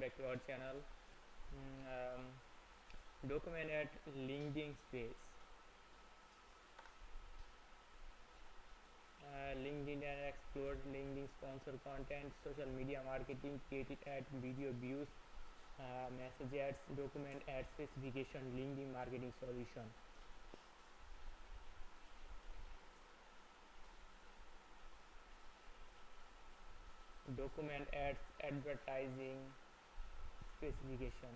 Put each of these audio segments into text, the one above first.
back to our channel. Document at LinkedIn space. LinkedIn and explore LinkedIn sponsor content, social media marketing, created ad, video views, message ads, document ad specification, LinkedIn marketing solution. Document ads advertising specification.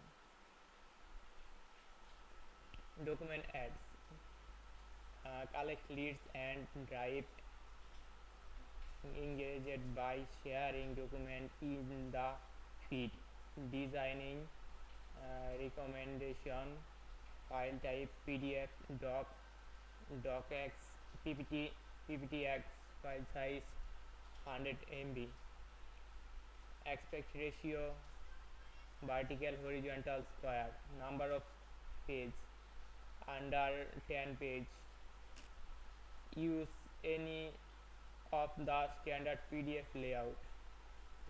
Document ads collect leads and drive engaged by sharing document in the feed, designing recommendation, file type PDF, doc, docx, PPT, PPTX, file size 100 MB, aspect ratio, vertical, horizontal, square, number of page under 10 page, use any of the standard PDF layout,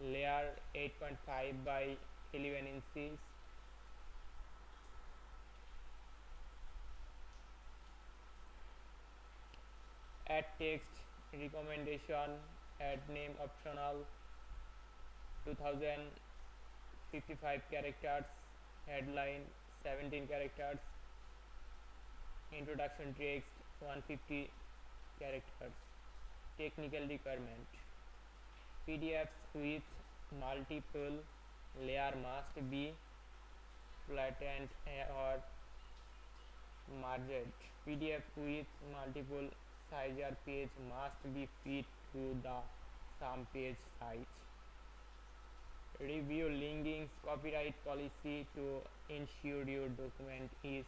layer 8.5 by 11 inches, add text, recommendation, add name optional, 2055 characters, headline 17 characters, introduction text 150 characters. Technical requirement: PDFs with multiple layer must be flattened or merged. PDF with multiple size page must be fit to the same page size. Review LinkedIn's copyright policy to ensure your document is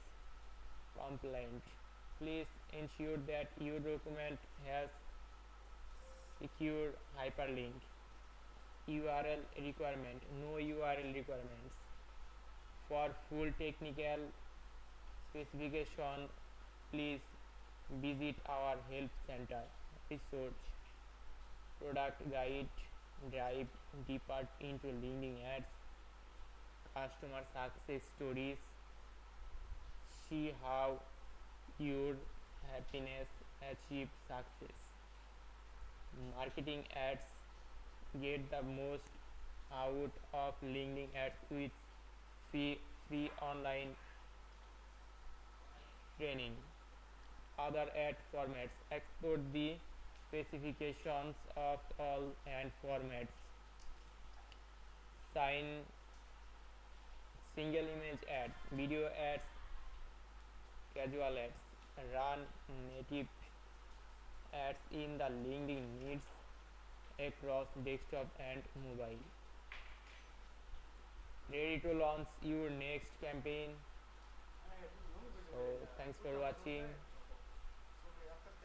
compliant. Please ensure that your document has secure hyperlink. URL requirement: no URL requirements. For full technical specification, please visit our help center. Research, product guide, dive deeper into LinkedIn ads, customer success stories, see how your happiness achieve success. Marketing ads: get the most out of LinkedIn ads with free online training. Other ad formats: export the specifications of all and formats. Sign single image ads, video ads, casual ads. Run native ads in the LinkedIn needs across desktop and mobile. Ready to launch your next campaign? So thanks for watching.